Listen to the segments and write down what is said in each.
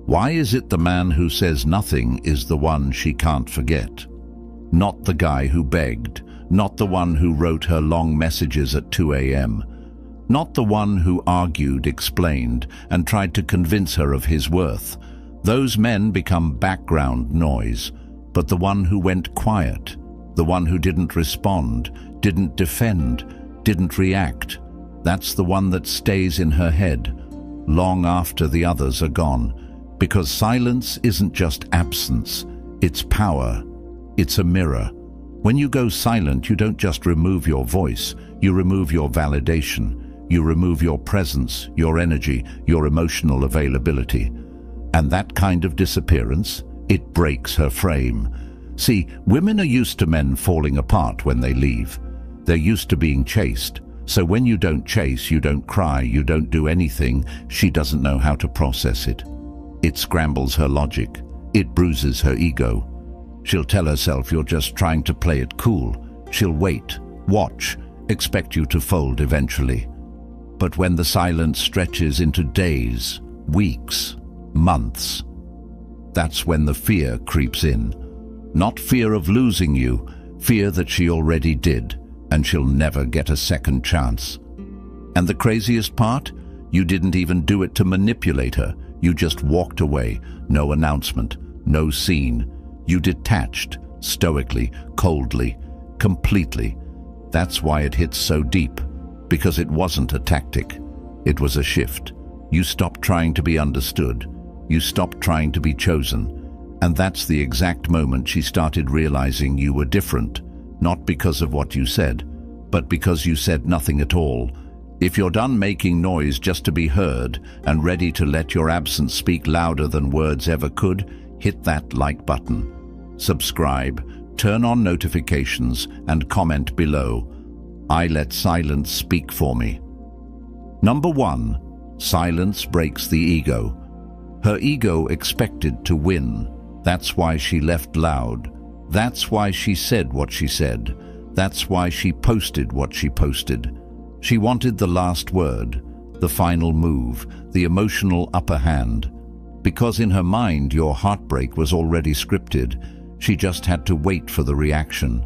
Why is it the man who says nothing is the one she can't forget? Not the guy who begged, not the one who wrote her long messages at 2 a.m., not the one who argued, explained, and tried to convince her of his worth. Those men become background noise, but the one who went quiet, the one who didn't respond, didn't defend, didn't react, that's the one that stays in her head long after the others are gone. Because silence isn't just absence, it's power. It's a mirror. When you go silent, you don't just remove your voice, you remove your validation. You remove your presence, your energy, your emotional availability. And that kind of disappearance, it breaks her frame. See, women are used to men falling apart when they leave. They're used to being chased. So when you don't chase, you don't cry, you don't do anything, she doesn't know how to process it. It scrambles her logic. It bruises her ego. She'll tell herself you're just trying to play it cool. She'll wait, watch, expect you to fold eventually. But when the silence stretches into days, weeks, months, that's when the fear creeps in. Not fear of losing you, fear that she already did, and she'll never get a second chance. And the craziest part? You didn't even do it to manipulate her. You just walked away, no announcement, no scene. You detached, stoically, coldly, completely. That's why it hits so deep. Because it wasn't a tactic. It was a shift. You stopped trying to be understood. You stopped trying to be chosen. And that's the exact moment she started realizing you were different. Not because of what you said, but because you said nothing at all. If you're done making noise just to be heard and ready to let your absence speak louder than words ever could, hit that like button. Subscribe, turn on notifications, and comment below. I let silence speak for me. Number 1, silence breaks the ego. Her ego expected to win. That's why she left loud. That's why she said what she said. That's why she posted what she posted. She wanted the last word, the final move, the emotional upper hand. Because in her mind your heartbreak was already scripted, she just had to wait for the reaction.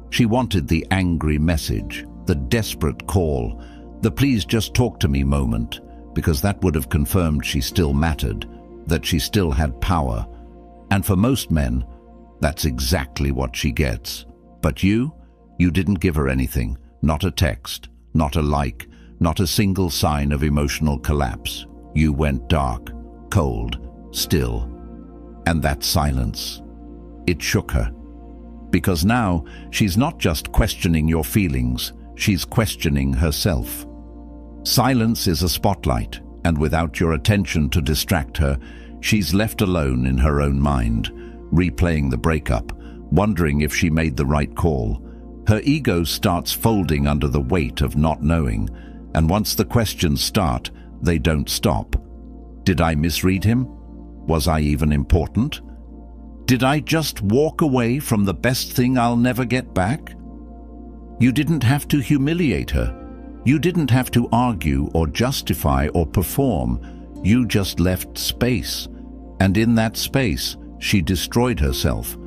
She wanted the angry message, the desperate call, the please just talk to me moment, because that would have confirmed she still mattered, that she still had power. And for most men, that's exactly what she gets. But you didn't give her anything, not a text, not a like, not a single sign of emotional collapse. You went dark, cold, still. And that silence, it shook her. Because now, she's not just questioning your feelings, she's questioning herself. Silence is a spotlight, and without your attention to distract her, she's left alone in her own mind, replaying the breakup, wondering if she made the right call. Her ego starts folding under the weight of not knowing, and once the questions start, they don't stop. Did I misread him? Was I even important? Did I just walk away from the best thing I'll never get back? You didn't have to humiliate her. You didn't have to argue or justify or perform. You just left space. And in that space, she destroyed herself.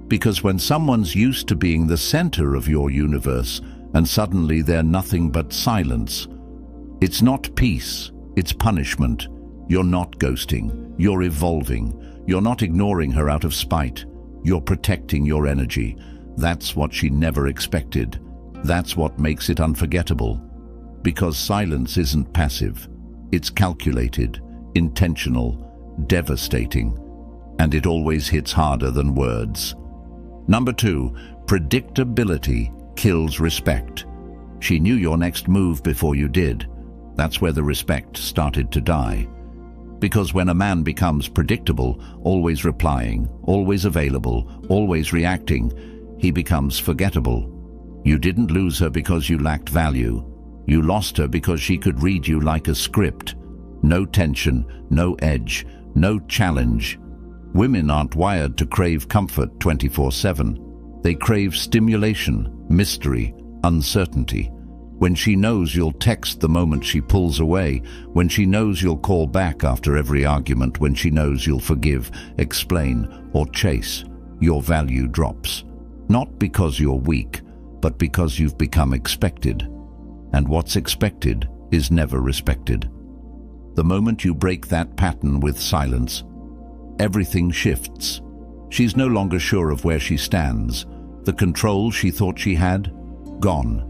Because when someone's used to being the center of your universe, and suddenly they're nothing but silence, it's not peace, it's punishment. You're not ghosting, you're evolving. You're not ignoring her out of spite. You're protecting your energy. That's what she never expected. That's what makes it unforgettable. Because silence isn't passive. It's calculated, intentional, devastating. And it always hits harder than words. Number 2, predictability kills respect. She knew your next move before you did. That's where the respect started to die. Because when a man becomes predictable, always replying, always available, always reacting, he becomes forgettable. You didn't lose her because you lacked value. You lost her because she could read you like a script. No tension, no edge, no challenge. Women aren't wired to crave comfort 24/7. They crave stimulation, mystery, uncertainty. when she knows you'll text the moment she pulls away, when she knows you'll call back after every argument, when she knows you'll forgive, explain, or chase, your value drops. Not because you're weak, but because you've become expected. And what's expected is never respected. The moment you break that pattern with silence, everything shifts. She's no longer sure of where she stands. The control she thought she had, gone.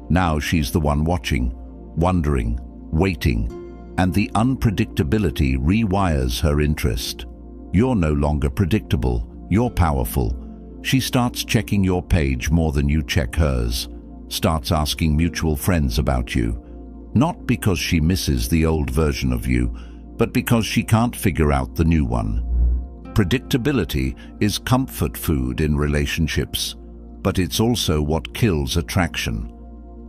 Now she's the one watching, wondering, waiting, and the unpredictability rewires her interest. You're no longer predictable, you're powerful. She starts checking your page more than you check hers, starts asking mutual friends about you, not because she misses the old version of you, but because she can't figure out the new one. Predictability is comfort food in relationships, but it's also what kills attraction.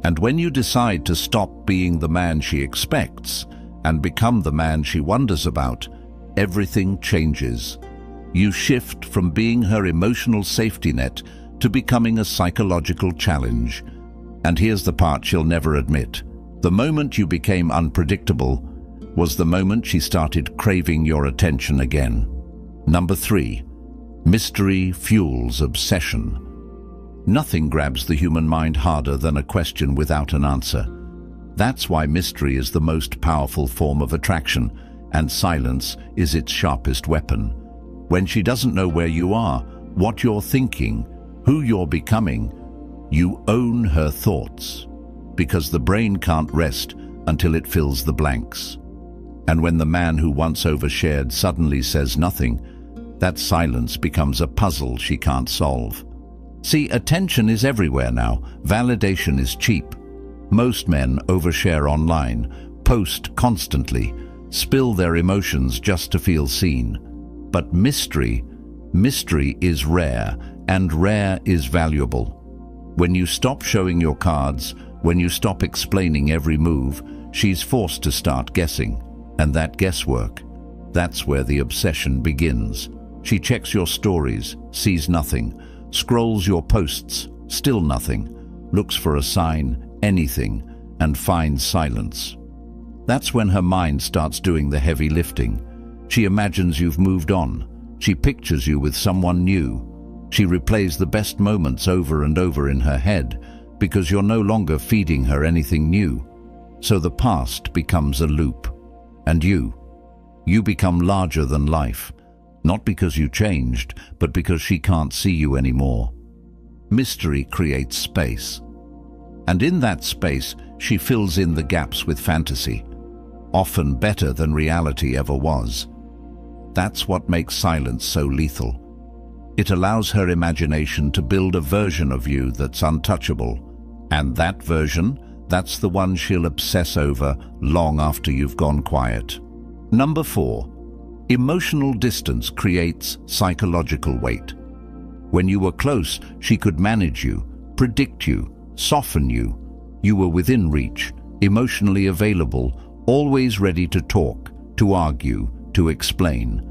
And when you decide to stop being the man she expects and become the man she wonders about, everything changes. You shift from being her emotional safety net to becoming a psychological challenge. And here's the part she'll never admit. The moment you became unpredictable was the moment she started craving your attention again. Number 3, mystery fuels obsession. Nothing grabs the human mind harder than a question without an answer. That's why mystery is the most powerful form of attraction, and silence is its sharpest weapon. When she doesn't know where you are, what you're thinking, who you're becoming, you own her thoughts, because the brain can't rest until it fills the blanks. And when the man who once overshared suddenly says nothing, that silence becomes a puzzle she can't solve. See, attention is everywhere now. Validation is cheap. Most men overshare online, post constantly, spill their emotions just to feel seen. But mystery is rare, and rare is valuable. When you stop showing your cards, when you stop explaining every move, she's forced to start guessing. And that guesswork, that's where the obsession begins. She checks your stories, sees nothing, scrolls your posts, still nothing, looks for a sign, anything, and finds silence. That's when her mind starts doing the heavy lifting. She imagines you've moved on. She pictures you with someone new. She replays the best moments over and over in her head because you're no longer feeding her anything new. So the past becomes a loop. And you become larger than life. Not because you changed, but because she can't see you anymore. Mystery creates space. And in that space, she fills in the gaps with fantasy, often better than reality ever was. That's what makes silence so lethal. It allows her imagination to build a version of you that's untouchable. And that version, that's the one she'll obsess over long after you've gone quiet. Number 4. Emotional distance creates psychological weight. When you were close, she could manage you, predict you, soften you. You were within reach, emotionally available, always ready to talk, to argue, to explain.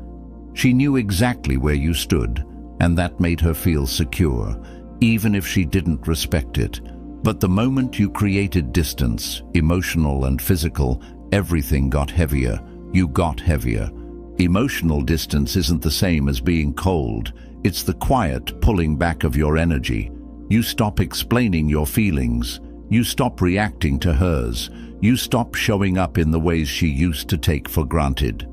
She knew exactly where you stood, and that made her feel secure, even if she didn't respect it. But the moment you created distance, emotional and physical, everything got heavier. You got heavier. Emotional distance isn't the same as being cold. It's the quiet pulling back of your energy. You stop explaining your feelings. You stop reacting to hers. You stop showing up in the ways she used to take for granted.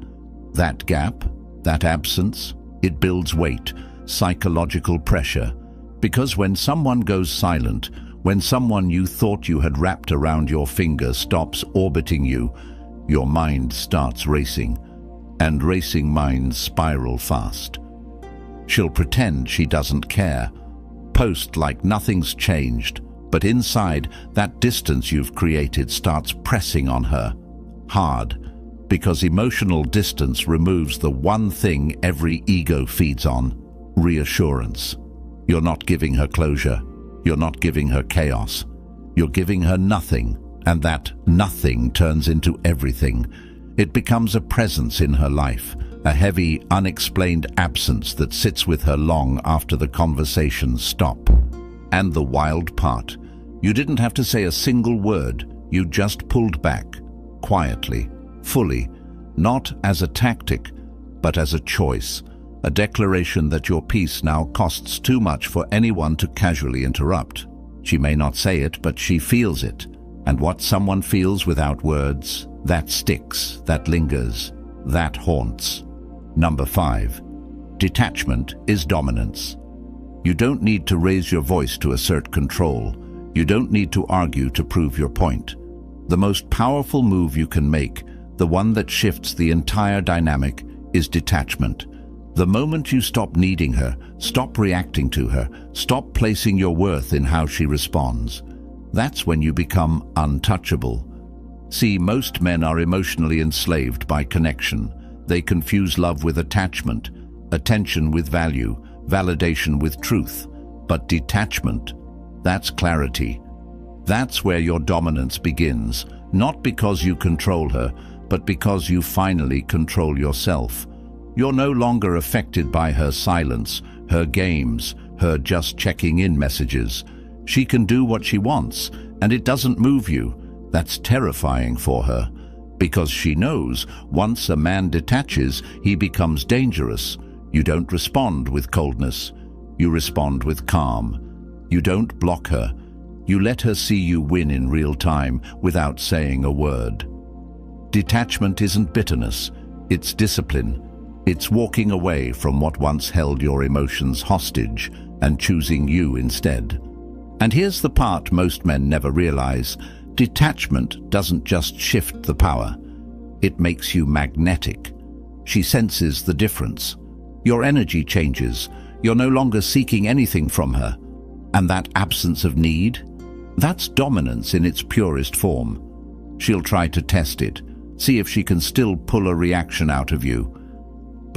That gap, that absence, it builds weight, psychological pressure. Because when someone goes silent, when someone you thought you had wrapped around your finger stops orbiting you, your mind starts racing. And racing minds spiral fast. She'll pretend she doesn't care, post like nothing's changed, but inside, that distance you've created starts pressing on her, hard, because emotional distance removes the one thing every ego feeds on: reassurance. You're not giving her closure, you're not giving her chaos, you're giving her nothing, and that nothing turns into everything. It becomes a presence in her life, a heavy, unexplained absence that sits with her long after the conversations stop. And the wild part, You didn't have to say a single word. You just pulled back, quietly, fully, not as a tactic, but as a choice, a declaration that your peace now costs too much for anyone to casually interrupt. She may not say it, but she feels it. And what someone feels without words, that sticks, that lingers, that haunts. Number 5. Detachment is dominance. You don't need to raise your voice to assert control. You don't need to argue to prove your point. The most powerful move you can make, the one that shifts the entire dynamic, is detachment. The moment you stop needing her, stop reacting to her, stop placing your worth in how she responds, that's when you become untouchable. See, most men are emotionally enslaved by connection. They confuse love with attachment, attention with value, validation with truth. But detachment, that's clarity. That's where your dominance begins, not because you control her, but because you finally control yourself. You're no longer affected by her silence, her games, her just checking in messages. She can do what she wants, and it doesn't move you. That's terrifying for her, because she knows once a man detaches, he becomes dangerous. You don't respond with coldness. You respond with calm. You don't block her. You let her see you win in real time without saying a word. Detachment isn't bitterness. It's discipline. It's walking away from what once held your emotions hostage and choosing you instead. And here's the part most men never realize. Detachment doesn't just shift the power. It makes you magnetic. She senses the difference. Your energy changes. You're no longer seeking anything from her. And that absence of need, that's dominance in its purest form. She'll try to test it, see if she can still pull a reaction out of you.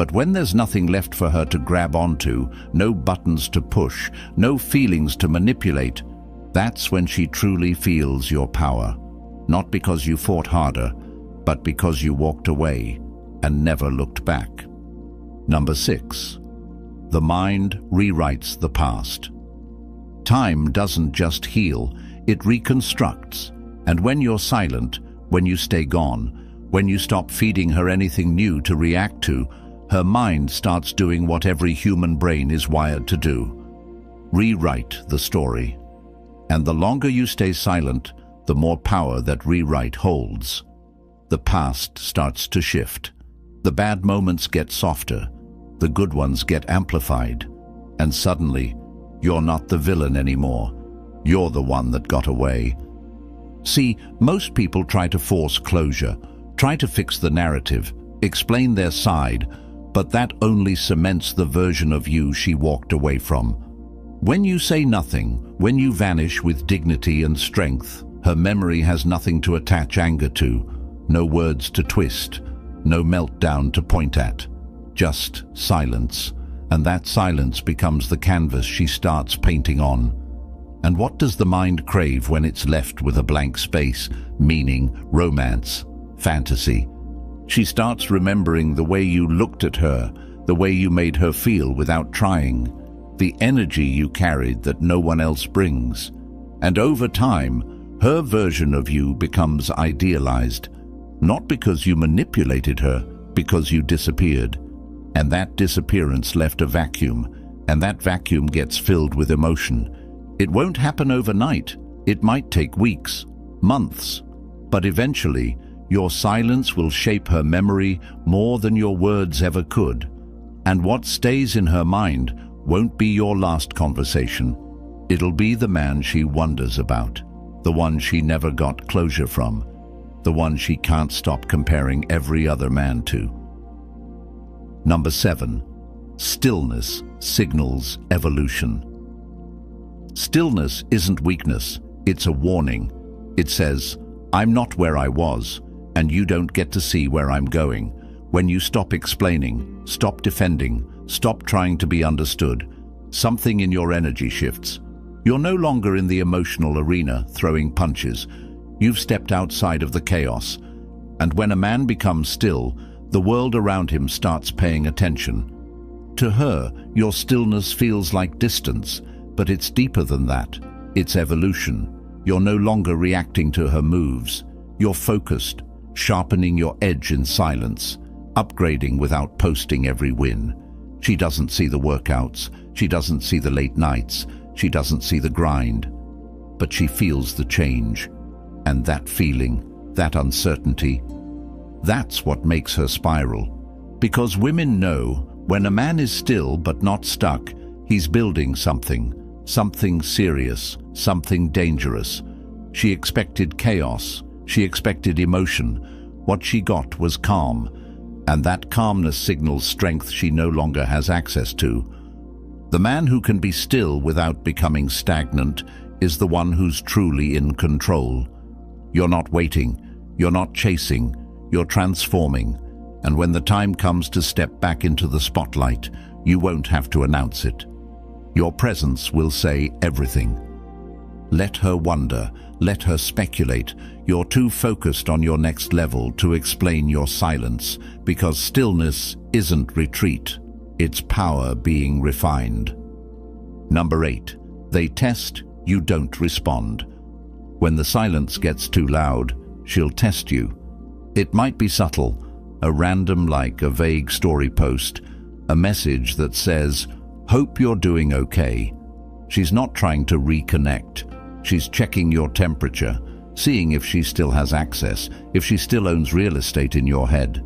But when there's nothing left for her to grab onto, no buttons to push, no feelings to manipulate, that's when she truly feels your power. Not because you fought harder, but because you walked away and never looked back. Number 6. The mind rewrites the past. Time doesn't just heal, it reconstructs. And when you're silent, when you stay gone, when you stop feeding her anything new to react to, her mind starts doing what every human brain is wired to do. Rewrite the story. And the longer you stay silent, the more power that rewrite holds. The past starts to shift. The bad moments get softer. The good ones get amplified. And suddenly, you're not the villain anymore. You're the one that got away. See, most people try to force closure, try to fix the narrative, explain their side, but that only cements the version of you she walked away from. When you say nothing, when you vanish with dignity and strength, her memory has nothing to attach anger to, no words to twist, no meltdown to point at, just silence. And that silence becomes the canvas she starts painting on. And what does the mind crave when it's left with a blank space, meaning, romance, fantasy? She starts remembering the way you looked at her, the way you made her feel without trying, the energy you carried that no one else brings. And over time, her version of you becomes idealized, not because you manipulated her, because you disappeared. And that disappearance left a vacuum, and that vacuum gets filled with emotion. It won't happen overnight. It might take weeks, months, but eventually, your silence will shape her memory more than your words ever could. And what stays in her mind won't be your last conversation. It'll be the man she wonders about, the one she never got closure from, the one she can't stop comparing every other man to. Number 7. Stillness signals evolution. Stillness isn't weakness, it's a warning. It says, I'm not where I was, and you don't get to see where I'm going. When you stop explaining, stop defending, stop trying to be understood, something in your energy shifts. You're no longer in the emotional arena throwing punches. You've stepped outside of the chaos. And when a man becomes still, the world around him starts paying attention. To her, your stillness feels like distance, but it's deeper than that. It's evolution. You're no longer reacting to her moves. You're focused, sharpening your edge in silence, upgrading without posting every win. She doesn't see the workouts. She doesn't see the late nights. She doesn't see the grind. But she feels the change. And that feeling, that uncertainty, that's what makes her spiral. Because women know when a man is still but not stuck, he's building something serious, something dangerous. She expected chaos. She expected emotion. What she got was calm. And that calmness signals strength she no longer has access to. The man who can be still without becoming stagnant is the one who's truly in control. You're not waiting. You're not chasing. You're transforming. And when the time comes to step back into the spotlight, you won't have to announce it. Your presence will say everything. Let her wonder. Let her speculate. You're too focused on your next level to explain your silence, because stillness isn't retreat. It's power being refined. Number 8. They test, you don't respond. When the silence gets too loud, she'll test you. It might be subtle, a random like, a vague story post, a message that says, "Hope you're doing okay." She's not trying to reconnect. She's checking your temperature, seeing if she still has access, if she still owns real estate in your head.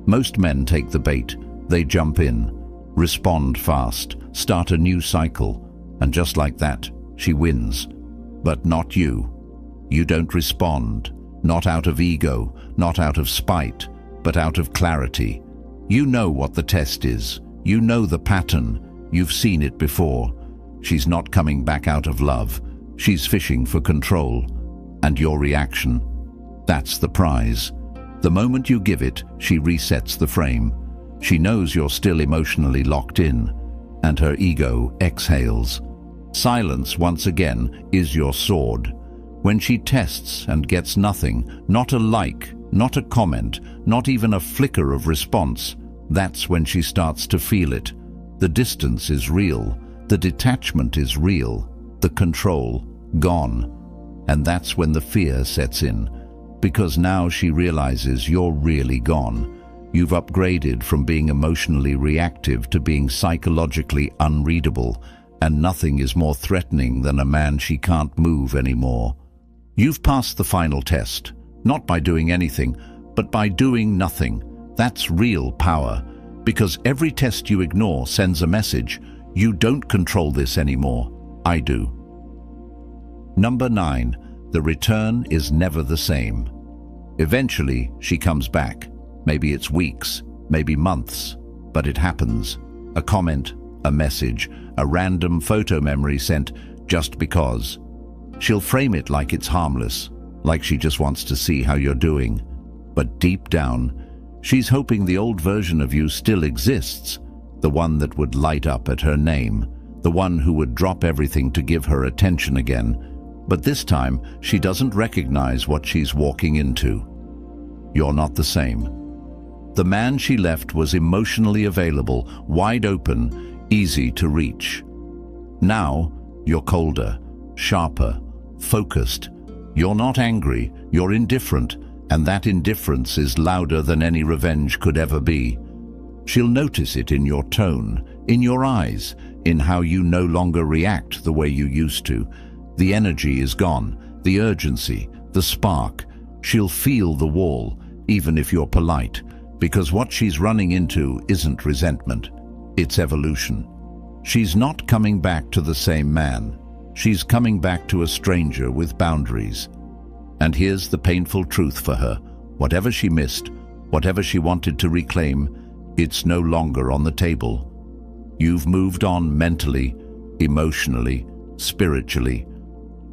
Most men take the bait. They jump in, respond fast, start a new cycle, and just like that, she wins. But not you. You don't respond, not out of ego, not out of spite, but out of clarity. You know what the test is. You know the pattern. You've seen it before. She's not coming back out of love. She's fishing for control. And your reaction, that's the prize. The moment you give it, she resets the frame. She knows you're still emotionally locked in, and her ego exhales. Silence, once again, is your sword. When she tests and gets nothing, not a like, not a comment, not even a flicker of response, that's when she starts to feel it. The distance is real. The detachment is real. The control, gone. And that's when the fear sets in. Because now she realizes you're really gone. You've upgraded from being emotionally reactive to being psychologically unreadable, and nothing is more threatening than a man she can't move anymore. You've passed the final test, not by doing anything, but by doing nothing. That's real power, because every test you ignore sends a message. You don't control this anymore. I do. Number 9. The return is never the same. Eventually, she comes back. Maybe it's weeks, maybe months, but it happens. A comment, a message, a random photo memory sent just because. She'll frame it like it's harmless, like she just wants to see how you're doing. But deep down, she's hoping the old version of you still exists, the one that would light up at her name, the one who would drop everything to give her attention again. But this time, she doesn't recognize what she's walking into. You're not the same. The man she left was emotionally available, wide open, easy to reach. Now, you're colder, sharper, focused. You're not angry, you're indifferent, and that indifference is louder than any revenge could ever be. She'll notice it in your tone, in your eyes, in how you no longer react the way you used to. The energy is gone, the urgency, the spark. She'll feel the wall, even if you're polite, because what she's running into isn't resentment, it's evolution. She's not coming back to the same man. She's coming back to a stranger with boundaries. And here's the painful truth for her. Whatever she missed, whatever she wanted to reclaim, it's no longer on the table. You've moved on mentally, emotionally, spiritually.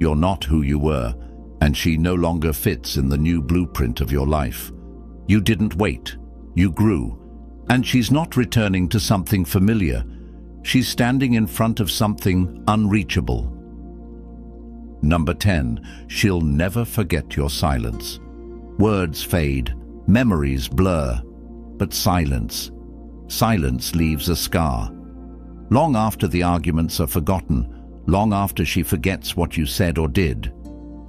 You're not who you were, and she no longer fits in the new blueprint of your life. You didn't wait. You grew. And she's not returning to something familiar. She's standing in front of something unreachable. Number 10. She'll never forget your silence. Words fade, memories blur, but silence leaves a scar. Long after the arguments are forgotten, long after she forgets what you said or did,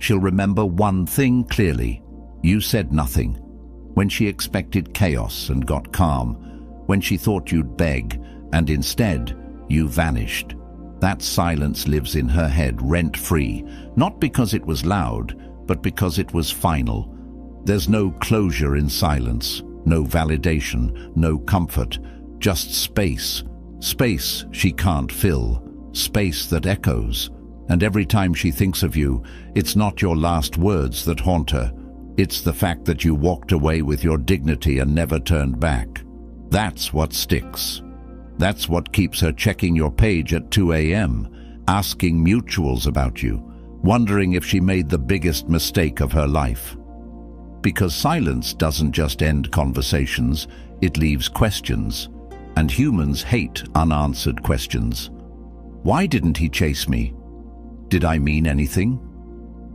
She'll remember one thing clearly. You said nothing. When she expected chaos and got calm. When she thought you'd beg, and instead, you vanished. That silence lives in her head rent-free, not because it was loud, but because it was final. There's no closure in silence, no validation, no comfort, just space. Space she can't fill, space that echoes. And every time she thinks of you, it's not your last words that haunt her. It's the fact that you walked away with your dignity and never turned back. That's what sticks. That's what keeps her checking your page at 2 a.m., asking mutuals about you, wondering if she made the biggest mistake of her life. Because silence doesn't just end conversations, it leaves questions. And humans hate unanswered questions. Why didn't he chase me? Did I mean anything?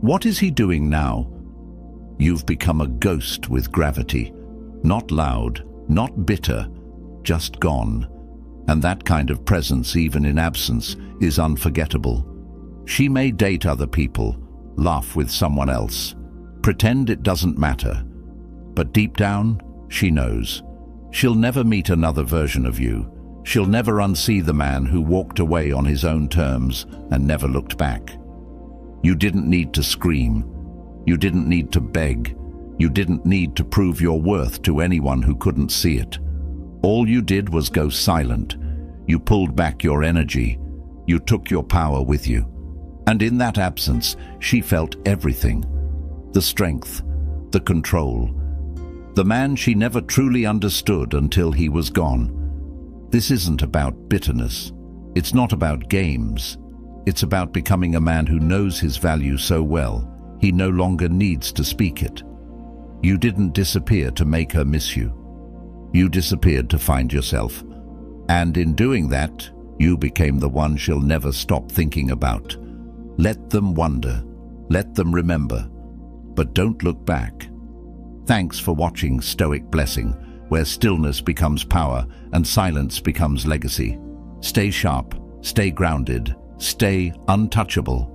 What is he doing now? You've become a ghost with gravity. Not loud, not bitter, just gone. And that kind of presence, even in absence, is unforgettable. She may date other people, laugh with someone else, pretend it doesn't matter. But deep down, she knows. She'll never meet another version of you. She'll never unsee the man who walked away on his own terms and never looked back. You didn't need to scream. You didn't need to beg. You didn't need to prove your worth to anyone who couldn't see it. All you did was go silent. You pulled back your energy. You took your power with you. And in that absence, she felt everything. The strength, the control. The man she never truly understood until he was gone. This isn't about bitterness. It's not about games. It's about becoming a man who knows his value so well, he no longer needs to speak it. You didn't disappear to make her miss you. You disappeared to find yourself. And in doing that, you became the one she'll never stop thinking about. Let them wonder. Let them remember. But don't look back. Thanks for watching Stoic Blessing, where stillness becomes power and silence becomes legacy. Stay sharp, stay grounded, stay untouchable.